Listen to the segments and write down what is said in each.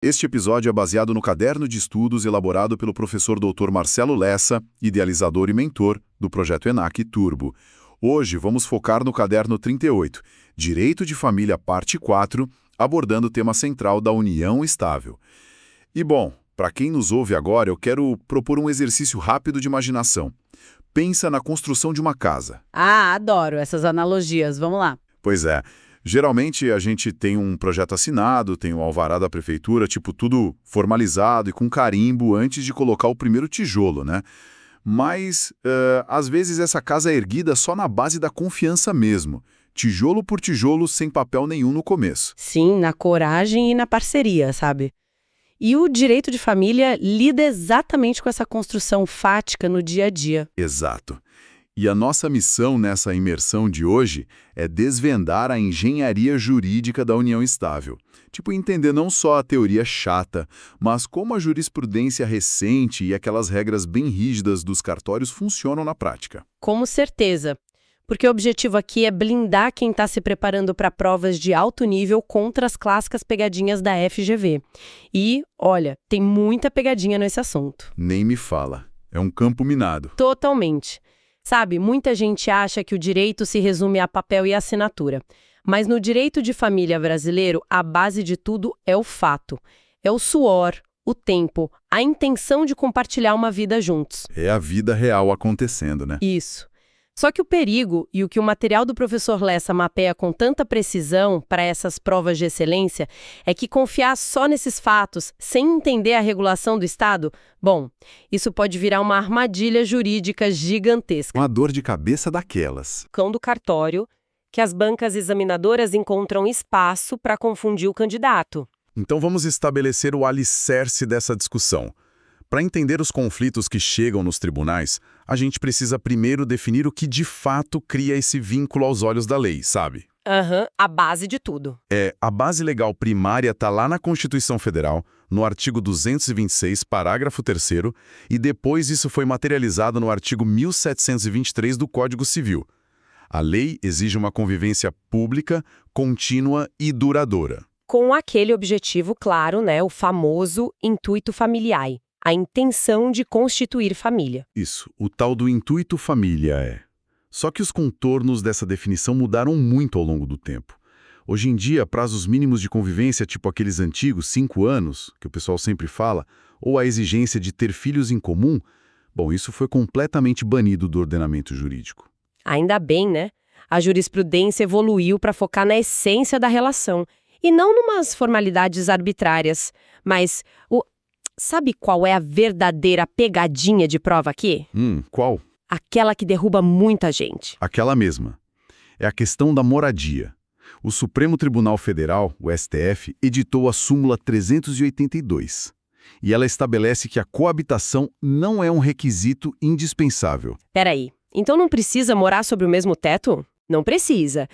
Este episódio é baseado no caderno de estudos elaborado pelo professor Dr. Marcelo Lessa, idealizador e mentor do projeto ENAC Turbo. Hoje vamos focar no caderno 38, Direito de Família, parte 4, abordando o tema central da união estável. E bom, para quem nos ouve agora, eu quero propor um exercício rápido de imaginação. Pensa na construção de uma casa. Ah, adoro essas analogias. Vamos lá. Pois é. Geralmente a gente tem um projeto assinado, tem o alvará da prefeitura, tipo tudo formalizado e com carimbo antes de colocar o primeiro tijolo, né? Mas, às vezes essa casa é erguida só na base da confiança mesmo. Tijolo por tijolo, sem papel nenhum no começo. Sim, na coragem e na parceria, sabe? E o direito de família lida exatamente com essa construção fática no dia a dia. Exato. E a nossa missão nessa imersão de hoje é desvendar a engenharia jurídica da união estável. Tipo, entender não só a teoria chata, mas como a jurisprudência recente e aquelas regras bem rígidas dos cartórios funcionam na prática. Com certeza. Porque o objetivo aqui é blindar quem está se preparando para provas de alto nível contra as clássicas pegadinhas da FGV. E, olha, tem muita pegadinha nesse assunto. Nem me fala. É um campo minado. Totalmente. Sabe, muita gente acha que o direito se resume a papel e assinatura. Mas no direito de família brasileiro, a base de tudo é o fato. É o suor, o tempo, a intenção de compartilhar uma vida juntos. É a vida real acontecendo, né? Isso. Só que o perigo e o que o material do professor Lessa mapeia com tanta precisão para essas provas de excelência é que confiar só nesses fatos, sem entender a regulação do Estado, bom, isso pode virar uma armadilha jurídica gigantesca. Uma dor de cabeça daquelas. Cão do cartório, que as bancas examinadoras encontram espaço para confundir o candidato. Então vamos estabelecer o alicerce dessa discussão. Para entender os conflitos que chegam nos tribunais, a gente precisa primeiro definir o que de fato cria esse vínculo aos olhos da lei, sabe? A base de tudo. A base legal primária está lá na Constituição Federal, no artigo 226, parágrafo 3º, e depois isso foi materializado no artigo 1723 do Código Civil. A lei exige uma convivência pública, contínua e duradoura. Com aquele objetivo claro, né, o famoso intuito familiae. A intenção de constituir família. Isso, o tal do intuito família é. Só que os contornos dessa definição mudaram muito ao longo do tempo. Hoje em dia, prazos mínimos de convivência, tipo aqueles antigos 5 anos, que o pessoal sempre fala, ou a exigência de ter filhos em comum, bom, isso foi completamente banido do ordenamento jurídico. Ainda bem, né? A jurisprudência evoluiu para focar na essência da relação, e não numas formalidades arbitrárias, mas Sabe qual é a verdadeira pegadinha de prova aqui? Qual? Aquela que derruba muita gente. Aquela mesma. É a questão da moradia. O Supremo Tribunal Federal, o STF, editou a súmula 382. E ela estabelece que a coabitação não é um requisito indispensável. Peraí, então não precisa morar sob o mesmo teto? Não precisa.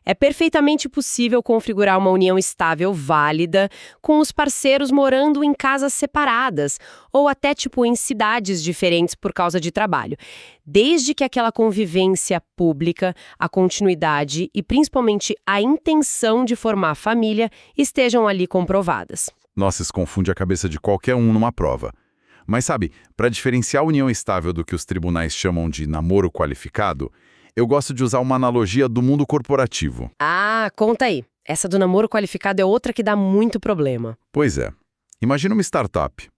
É perfeitamente possível configurar uma união estável válida com os parceiros morando em casas separadas ou até tipo em cidades diferentes por causa de trabalho, desde que aquela convivência pública, a continuidade e principalmente a intenção de formar família estejam ali comprovadas. Nossa, isso confunde a cabeça de qualquer um numa prova. Mas sabe, para diferenciar a união estável do que os tribunais chamam de namoro qualificado, eu gosto de usar uma analogia do mundo corporativo. Ah, conta aí. Essa do namoro qualificado é outra que dá muito problema. Pois é. Imagina uma startup.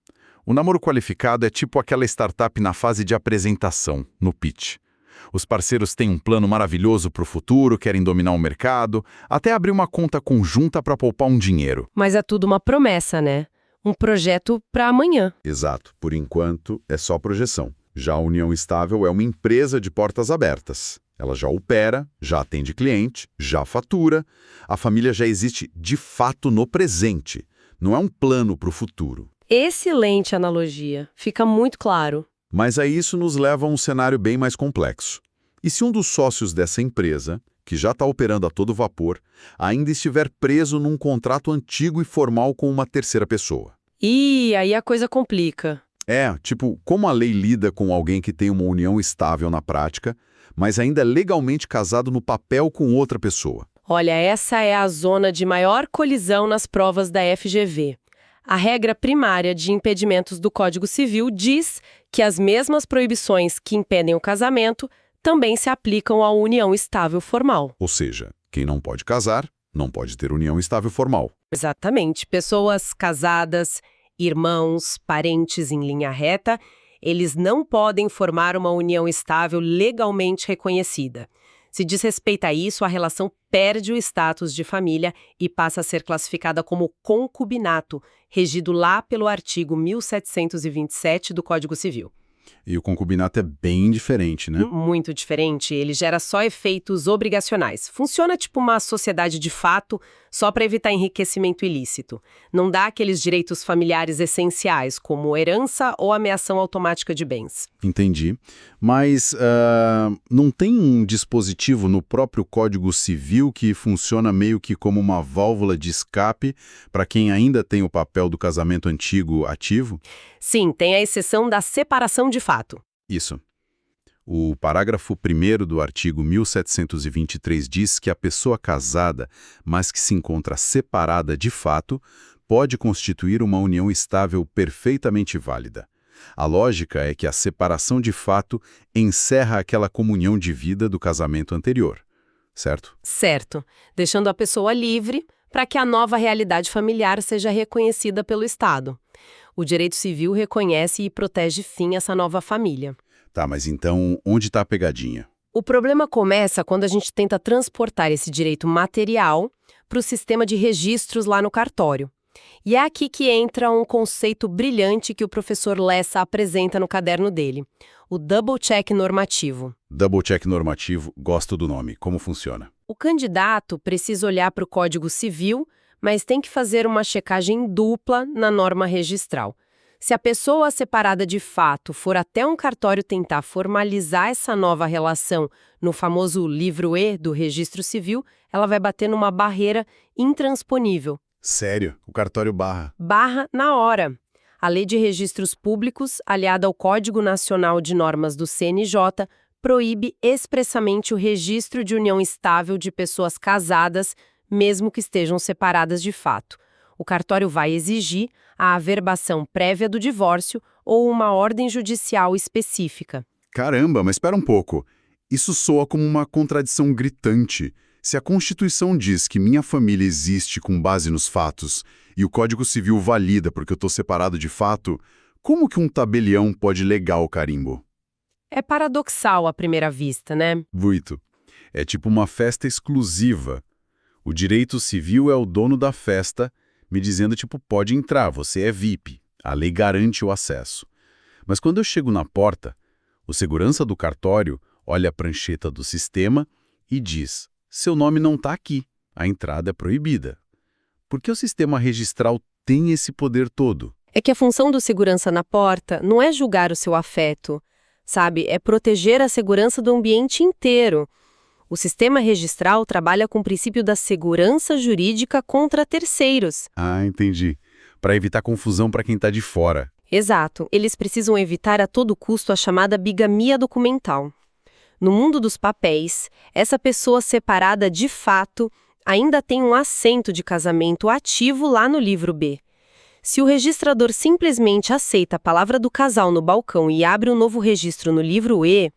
O namoro qualificado é tipo aquela startup na fase de apresentação, no pitch. Os parceiros têm um plano maravilhoso para o futuro, querem dominar o mercado, até abrir uma conta conjunta para poupar um dinheiro. Mas é tudo uma promessa, né? Um projeto para amanhã. Exato. Por enquanto, é só projeção. Já a união estável é uma empresa de portas abertas. Ela já opera, já atende cliente, já fatura. A família já existe de fato no presente. Não é um plano para o futuro. Excelente analogia. Fica muito claro. Mas aí isso nos leva a um cenário bem mais complexo. E se um dos sócios dessa empresa, que já está operando a todo vapor, ainda estiver preso num contrato antigo e formal com uma terceira pessoa? E aí a coisa complica. Tipo, como a lei lida com alguém que tem uma união estável na prática, mas ainda é legalmente casado no papel com outra pessoa? Olha, essa é a zona de maior colisão nas provas da FGV. A regra primária de impedimentos do Código Civil diz que as mesmas proibições que impedem o casamento também se aplicam à união estável formal. Ou seja, quem não pode casar, não pode ter união estável formal. Exatamente. Pessoas casadas, irmãos, parentes em linha reta, eles não podem formar uma união estável legalmente reconhecida. Se desrespeita a isso, a relação perde o status de família e passa a ser classificada como concubinato, regido lá pelo artigo 1727 do Código Civil. E o concubinato é bem diferente, né? Muito diferente, ele gera só efeitos obrigacionais. Funciona tipo uma sociedade de fato, só para evitar enriquecimento ilícito. Não dá aqueles direitos familiares essenciais, como herança ou ameação automática de bens. Entendi. Mas não tem um dispositivo no próprio Código Civil que funciona meio que como uma válvula de escape para quem ainda tem o papel do casamento antigo ativo? Sim, tem a exceção da separação de fato. Isso. O parágrafo 1º do artigo 1723 diz que a pessoa casada, mas que se encontra separada de fato, pode constituir uma união estável perfeitamente válida. A lógica é que a separação de fato encerra aquela comunhão de vida do casamento anterior, certo? Certo, deixando a pessoa livre para que a nova realidade familiar seja reconhecida pelo Estado. O direito civil reconhece e protege, fim, essa nova família. Tá, mas então onde está a pegadinha? O problema começa quando a gente tenta transportar esse direito material para o sistema de registros lá no cartório. E é aqui que entra um conceito brilhante que o professor Lessa apresenta no caderno dele, o double check normativo. Double check normativo, gosto do nome. Como funciona? O candidato precisa olhar para o Código Civil, mas tem que fazer uma checagem dupla na norma registral. Se a pessoa separada de fato for até um cartório tentar formalizar essa nova relação no famoso livro E do Registro Civil, ela vai bater numa barreira intransponível. Sério? O cartório barra? Barra na hora. A Lei de Registros Públicos, aliada ao Código Nacional de Normas do CNJ, proíbe expressamente o registro de união estável de pessoas casadas, mesmo que estejam separadas de fato. O cartório vai exigir a averbação prévia do divórcio ou uma ordem judicial específica. Caramba, mas espera um pouco. Isso soa como uma contradição gritante. Se a Constituição diz que minha família existe com base nos fatos e o Código Civil valida porque eu estou separado de fato, como que um tabelião pode legar o carimbo? É paradoxal à primeira vista, né? Vuito. É tipo uma festa exclusiva. O direito civil é o dono da festa, me dizendo, tipo, pode entrar, você é VIP. A lei garante o acesso. Mas quando eu chego na porta, o segurança do cartório olha a prancheta do sistema e diz, seu nome não está aqui, a entrada é proibida. Por que o sistema registral tem esse poder todo? É que a função do segurança na porta não é julgar o seu afeto, sabe? É proteger a segurança do ambiente inteiro. O sistema registral trabalha com o princípio da segurança jurídica contra terceiros. Ah, entendi. Para evitar confusão para quem está de fora. Exato. Eles precisam evitar a todo custo a chamada bigamia documental. No mundo dos papéis, essa pessoa separada de fato ainda tem um assento de casamento ativo lá no livro B. Se o registrador simplesmente aceita a palavra do casal no balcão e abre um novo registro no livro E,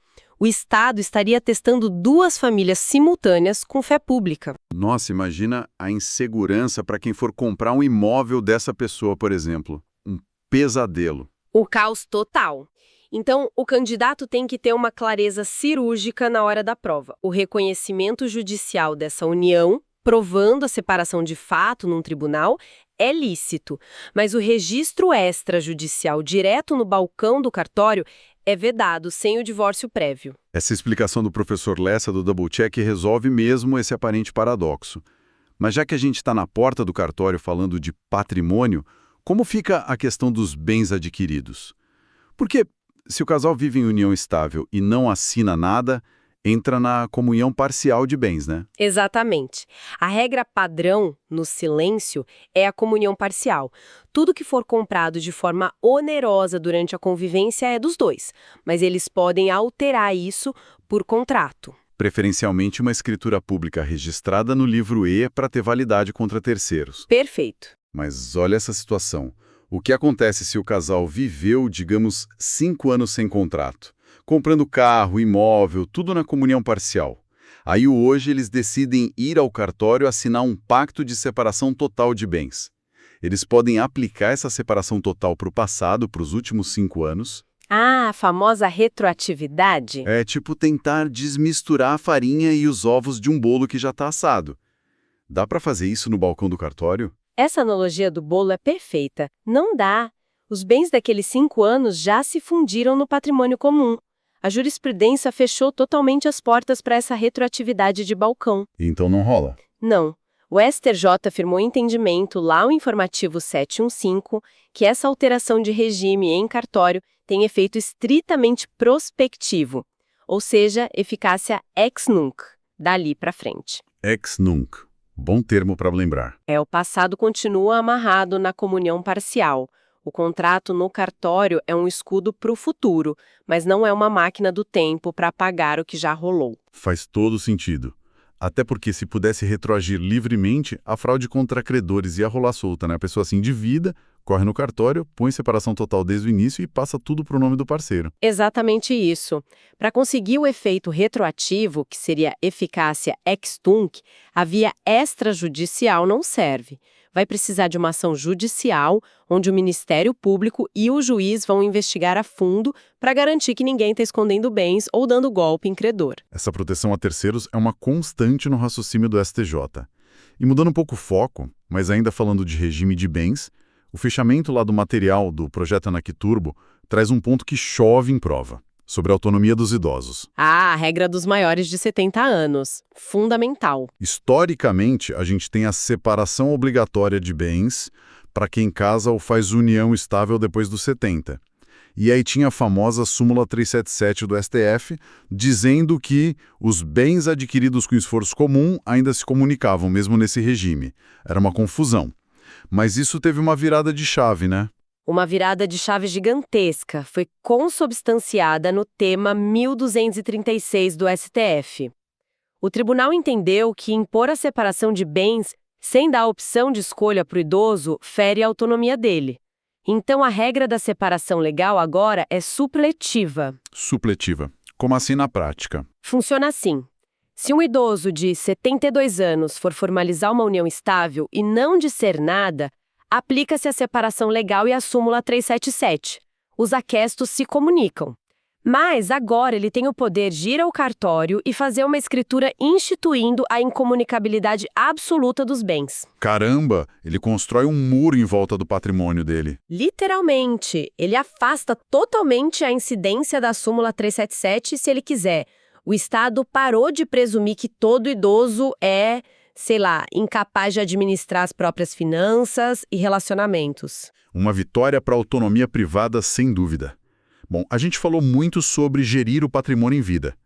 o Estado estaria testando duas famílias simultâneas com fé pública. Nossa, imagina a insegurança para quem for comprar um imóvel dessa pessoa, por exemplo. Um pesadelo. O caos total. Então, o candidato tem que ter uma clareza cirúrgica na hora da prova. O reconhecimento judicial dessa união, provando a separação de fato num tribunal, é lícito. Mas o registro extrajudicial direto no balcão do cartório é vedado sem o divórcio prévio. Essa explicação do professor Lessa do Double Check resolve mesmo esse aparente paradoxo. Mas já que a gente está na porta do cartório falando de patrimônio, como fica a questão dos bens adquiridos? Porque se o casal vive em união estável e não assina nada, entra na comunhão parcial de bens, né? Exatamente. A regra padrão no silêncio é a comunhão parcial. Tudo que for comprado de forma onerosa durante a convivência é dos dois, mas eles podem alterar isso por contrato. Preferencialmente uma escritura pública registrada no livro E para ter validade contra terceiros. Perfeito. Mas olha essa situação. O que acontece se o casal viveu, digamos, 5 anos sem contrato, comprando carro, imóvel, tudo na comunhão parcial? Aí hoje eles decidem ir ao cartório assinar um pacto de separação total de bens. Eles podem aplicar essa separação total para o passado, para os últimos 5 anos. Ah, a famosa retroatividade? É tipo tentar desmisturar a farinha e os ovos de um bolo que já está assado. Dá para fazer isso no balcão do cartório? Essa analogia do bolo é perfeita. Não dá. Os bens daqueles 5 anos já se fundiram no patrimônio comum. A jurisprudência fechou totalmente as portas para essa retroatividade de balcão. Então não rola. Não. O STJ firmou entendimento lá no informativo 715 que essa alteração de regime em cartório tem efeito estritamente prospectivo, ou seja, eficácia ex nunc, dali para frente. Ex nunc. Bom termo para lembrar. O passado continua amarrado na comunhão parcial. O contrato no cartório é um escudo para o futuro, mas não é uma máquina do tempo para apagar o que já rolou. Faz todo sentido. Até porque se pudesse retroagir livremente, a fraude contra credores ia rolar solta, né? A pessoa se endivida, corre no cartório, põe separação total desde o início e passa tudo para o nome do parceiro. Exatamente isso. Para conseguir o efeito retroativo, que seria eficácia ex tunc, a via extrajudicial não serve. Vai precisar de uma ação judicial, onde o Ministério Público e o juiz vão investigar a fundo para garantir que ninguém está escondendo bens ou dando golpe em credor. Essa proteção a terceiros é uma constante no raciocínio do STJ. E mudando um pouco o foco, mas ainda falando de regime de bens, o fechamento lá do material do projeto ENAC Turbo traz um ponto que chove em prova, sobre a autonomia dos idosos. Ah, a regra dos maiores de 70 anos. Fundamental. Historicamente, a gente tem a separação obrigatória de bens para quem casa ou faz união estável depois dos 70. E aí tinha a famosa súmula 377 do STF, dizendo que os bens adquiridos com esforço comum ainda se comunicavam, mesmo nesse regime. Era uma confusão. Mas isso teve uma virada de chave, né? Uma virada de chave gigantesca foi consubstanciada no tema 1236 do STF. O tribunal entendeu que impor a separação de bens sem dar opção de escolha para o idoso fere a autonomia dele. Então a regra da separação legal agora é supletiva. Supletiva. Como assim na prática? Funciona assim. Se um idoso de 72 anos for formalizar uma união estável e não disser nada, aplica-se a separação legal e a súmula 377. Os aquestos se comunicam. Mas agora ele tem o poder de ir ao cartório e fazer uma escritura instituindo a incomunicabilidade absoluta dos bens. Caramba, ele constrói um muro em volta do patrimônio dele. Literalmente, ele afasta totalmente a incidência da súmula 377 se ele quiser. O Estado parou de presumir que todo idoso é, incapaz de administrar as próprias finanças e relacionamentos. Uma vitória para a autonomia privada, sem dúvida. Bom, a gente falou muito sobre gerir o patrimônio em vida,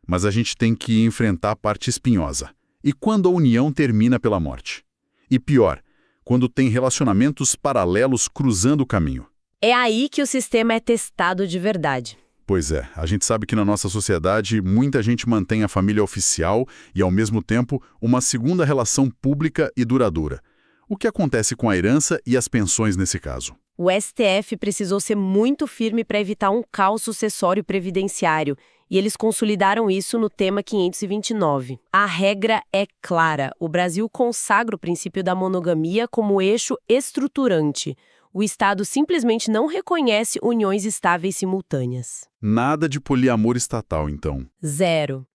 mas a gente tem que enfrentar a parte espinhosa. E quando a união termina pela morte? E pior, quando tem relacionamentos paralelos cruzando o caminho. É aí que o sistema é testado de verdade. Pois é, a gente sabe que na nossa sociedade muita gente mantém a família oficial e, ao mesmo tempo, uma segunda relação pública e duradoura. O que acontece com a herança e as pensões nesse caso? O STF precisou ser muito firme para evitar um caos sucessório previdenciário, e eles consolidaram isso no tema 529. A regra é clara. O Brasil consagra o princípio da monogamia como eixo estruturante. O Estado simplesmente não reconhece uniões estáveis simultâneas. Nada de poliamor estatal, então. Zero.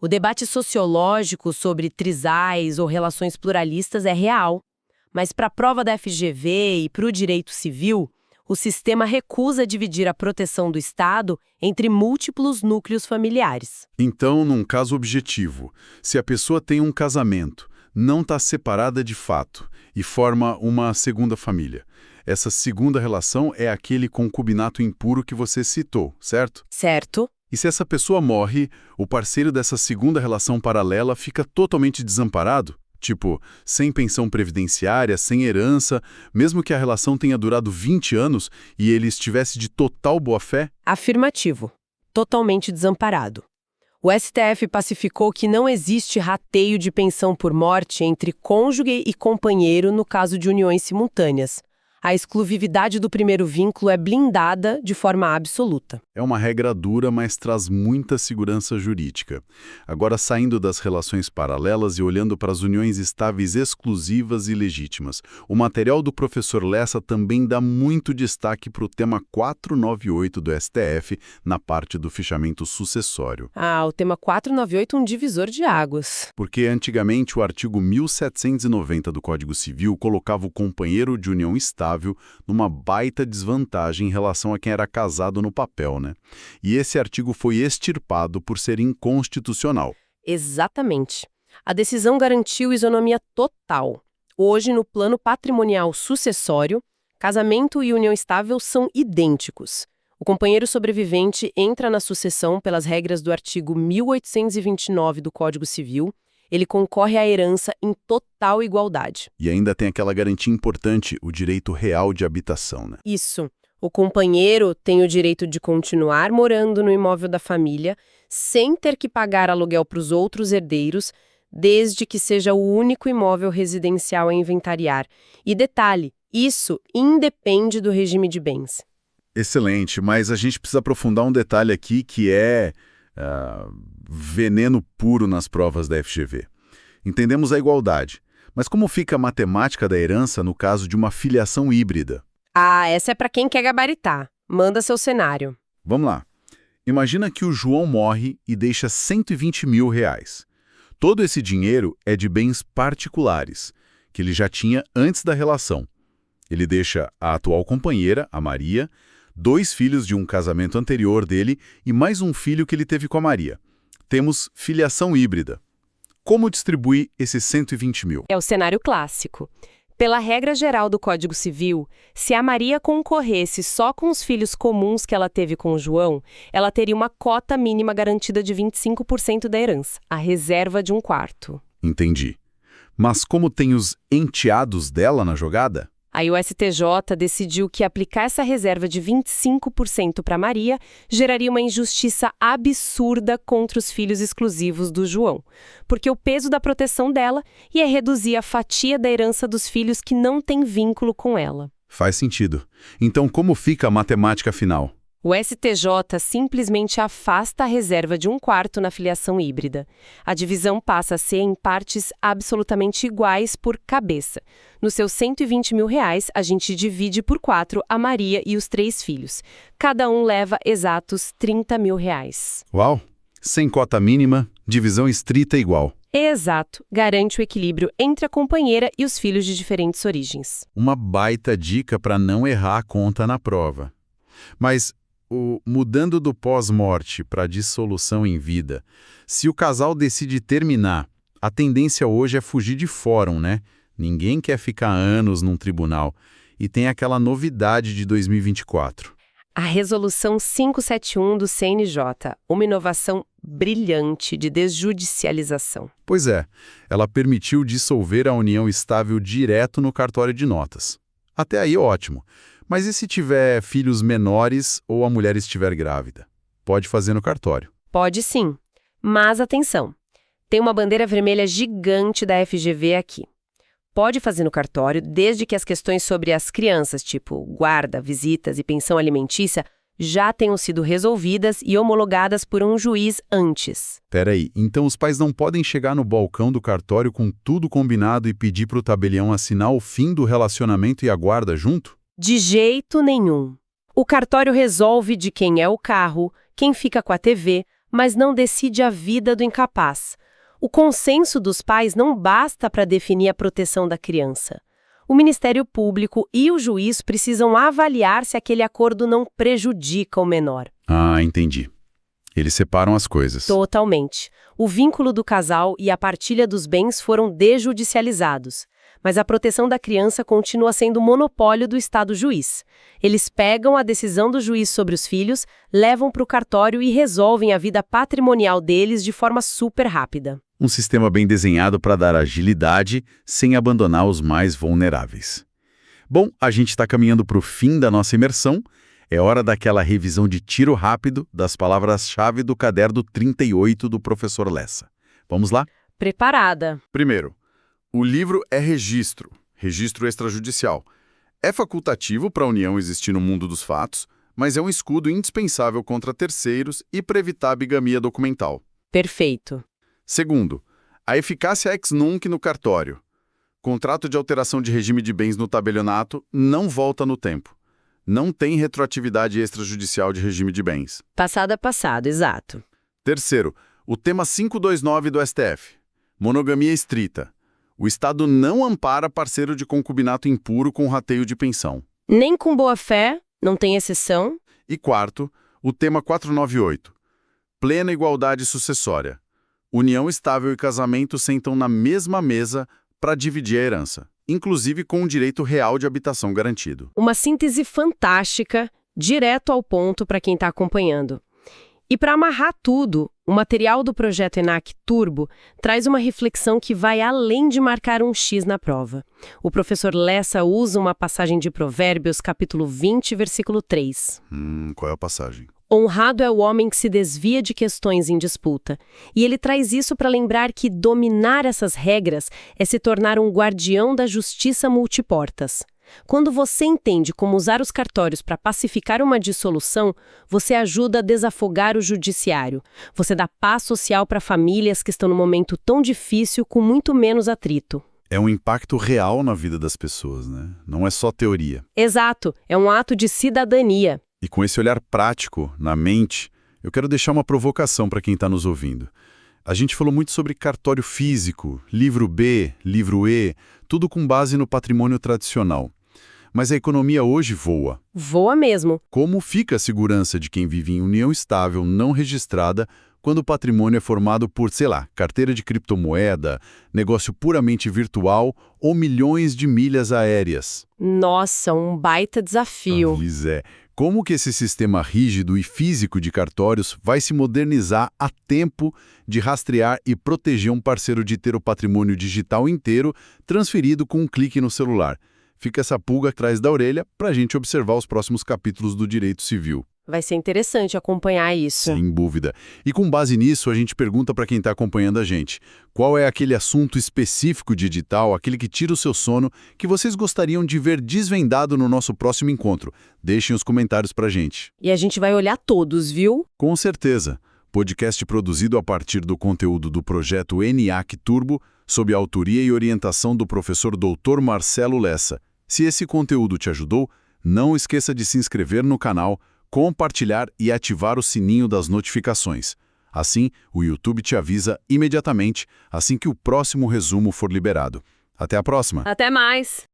O debate sociológico sobre trisais ou relações pluralistas é real. Mas para a prova da FGV e para o direito civil, o sistema recusa dividir a proteção do Estado entre múltiplos núcleos familiares. Então, num caso objetivo, se a pessoa tem um casamento, não está separada de fato e forma uma segunda família, essa segunda relação é aquele concubinato impuro que você citou, certo? Certo. E se essa pessoa morre, o parceiro dessa segunda relação paralela fica totalmente desamparado? Tipo, sem pensão previdenciária, sem herança, mesmo que a relação tenha durado 20 anos e ele estivesse de total boa-fé? Afirmativo. Totalmente desamparado. O STF pacificou que não existe rateio de pensão por morte entre cônjuge e companheiro no caso de uniões simultâneas. A exclusividade do primeiro vínculo é blindada de forma absoluta. É uma regra dura, mas traz muita segurança jurídica. Agora, saindo das relações paralelas e olhando para as uniões estáveis exclusivas e legítimas, o material do professor Lessa também dá muito destaque para o tema 498 do STF na parte do fichamento sucessório. O tema 498 é um divisor de águas. Porque antigamente o artigo 1790 do Código Civil colocava o companheiro de união estável numa baita desvantagem em relação a quem era casado no papel, né? E esse artigo foi extirpado por ser inconstitucional. Exatamente. A decisão garantiu isonomia total. Hoje, no plano patrimonial sucessório, casamento e união estável são idênticos. O companheiro sobrevivente entra na sucessão pelas regras do artigo 1829 do Código Civil. Ele concorre à herança em total igualdade. E ainda tem aquela garantia importante, o direito real de habitação, né? Isso. O companheiro tem o direito de continuar morando no imóvel da família, sem ter que pagar aluguel para os outros herdeiros, desde que seja o único imóvel residencial a inventariar. E detalhe, isso independe do regime de bens. Excelente, mas a gente precisa aprofundar um detalhe aqui que é veneno puro nas provas da FGV. Entendemos a igualdade, mas como fica a matemática da herança no caso de uma filiação híbrida? Essa é para quem quer gabaritar. Manda seu cenário. Vamos lá. Imagina que o João morre e deixa 120 mil reais. Todo esse dinheiro é de bens particulares, que ele já tinha antes da relação. Ele deixa a atual companheira, a Maria, 2 filhos de um casamento anterior dele e mais um filho que ele teve com a Maria. Temos filiação híbrida. Como distribuir esses 120 mil? É o cenário clássico. Pela regra geral do Código Civil, se a Maria concorresse só com os filhos comuns que ela teve com o João, ela teria uma cota mínima garantida de 25% da herança, a reserva de 1/4. Entendi. Mas como tem os enteados dela na jogada? Aí o STJ decidiu que aplicar essa reserva de 25% para Maria geraria uma injustiça absurda contra os filhos exclusivos do João, porque o peso da proteção dela ia reduzir a fatia da herança dos filhos que não têm vínculo com ela. Faz sentido. Então, como fica a matemática final? O STJ simplesmente afasta a reserva de 1/4 na filiação híbrida. A divisão passa a ser em partes absolutamente iguais por cabeça. Nos seus 120 mil reais, a gente divide por 4 a Maria e os 3 filhos. Cada um leva exatos 30 mil reais. Uau! Sem cota mínima, divisão estrita igual. Exato. Garante o equilíbrio entre a companheira e os filhos de diferentes origens. Uma baita dica para não errar a conta na prova. Mas mudando do pós-morte para dissolução em vida, se o casal decide terminar, a tendência hoje é fugir de fórum, né? Ninguém quer ficar anos num tribunal. E tem aquela novidade de 2024. A Resolução 571 do CNJ, uma inovação brilhante de desjudicialização. Pois é, ela permitiu dissolver a união estável direto no cartório de notas. Até aí, ótimo. Mas e se tiver filhos menores ou a mulher estiver grávida? Pode fazer no cartório. Pode sim, mas atenção, tem uma bandeira vermelha gigante da FGV aqui. Pode fazer no cartório desde que as questões sobre as crianças, tipo guarda, visitas e pensão alimentícia, já tenham sido resolvidas e homologadas por um juiz antes. Peraí, então os pais não podem chegar no balcão do cartório com tudo combinado e pedir para o tabelião assinar o fim do relacionamento e a guarda junto? De jeito nenhum. O cartório resolve de quem é o carro, quem fica com a TV, mas não decide a vida do incapaz. O consenso dos pais não basta para definir a proteção da criança. O Ministério Público e o juiz precisam avaliar se aquele acordo não prejudica o menor. Ah, entendi. Eles separam as coisas. Totalmente. O vínculo do casal e a partilha dos bens foram desjudicializados. Mas a proteção da criança continua sendo monopólio do Estado juiz. Eles pegam a decisão do juiz sobre os filhos, levam para o cartório e resolvem a vida patrimonial deles de forma super rápida. Um sistema bem desenhado para dar agilidade sem abandonar os mais vulneráveis. Bom, a gente está caminhando para o fim da nossa imersão. É hora daquela revisão de tiro rápido das palavras-chave do caderno 38 do professor Lessa. Vamos lá? Preparada. Primeiro, o livro é registro extrajudicial. É facultativo para a união existir no mundo dos fatos, mas é um escudo indispensável contra terceiros e para evitar a bigamia documental. Perfeito. Segundo, a eficácia ex nunc no cartório. Contrato de alteração de regime de bens no tabelionato não volta no tempo. Não tem retroatividade extrajudicial de regime de bens. Passado a passado, exato. Terceiro, o tema 529 do STF. Monogamia estrita. O Estado não ampara parceiro de concubinato impuro com rateio de pensão. Nem com boa-fé, não tem exceção. E quarto, o tema 498. Plena igualdade sucessória. União estável e casamento sentam na mesma mesa para dividir a herança, inclusive com um direito real de habitação garantido. Uma síntese fantástica, direto ao ponto para quem está acompanhando. E para amarrar tudo, o material do projeto ENAC Turbo traz uma reflexão que vai além de marcar um X na prova. O professor Lessa usa uma passagem de Provérbios, capítulo 20, versículo 3. Qual é a passagem? Honrado é o homem que se desvia de questões em disputa. E ele traz isso para lembrar que dominar essas regras é se tornar um guardião da justiça multiportas. Quando você entende como usar os cartórios para pacificar uma dissolução, você ajuda a desafogar o judiciário. Você dá paz social para famílias que estão num momento tão difícil com muito menos atrito. É um impacto real na vida das pessoas, né? Não é só teoria. Exato, é um ato de cidadania. E com esse olhar prático, na mente, eu quero deixar uma provocação para quem está nos ouvindo. A gente falou muito sobre cartório físico, livro B, livro E, tudo com base no patrimônio tradicional. Mas a economia hoje voa. Voa mesmo. Como fica a segurança de quem vive em união estável não registrada quando o patrimônio é formado por, sei lá, carteira de criptomoeda, negócio puramente virtual ou milhões de milhas aéreas? Nossa, um baita desafio. Pois é. Como que esse sistema rígido e físico de cartórios vai se modernizar a tempo de rastrear e proteger um parceiro de ter o patrimônio digital inteiro transferido com um clique no celular? Fica essa pulga atrás da orelha para a gente observar os próximos capítulos do Direito Civil. Vai ser interessante acompanhar isso. Sem dúvida. E com base nisso, a gente pergunta para quem está acompanhando a gente, qual é aquele assunto específico de edital, aquele que tira o seu sono, que vocês gostariam de ver desvendado no nosso próximo encontro? Deixem os comentários para a gente. E a gente vai olhar todos, viu? Com certeza. Podcast produzido a partir do conteúdo do projeto ENAC Turbo, sob a autoria e orientação do professor Dr. Marcelo Lessa. Se esse conteúdo te ajudou, não esqueça de se inscrever no canal, compartilhar e ativar o sininho das notificações. Assim, o YouTube te avisa imediatamente assim que o próximo resumo for liberado. Até a próxima! Até mais!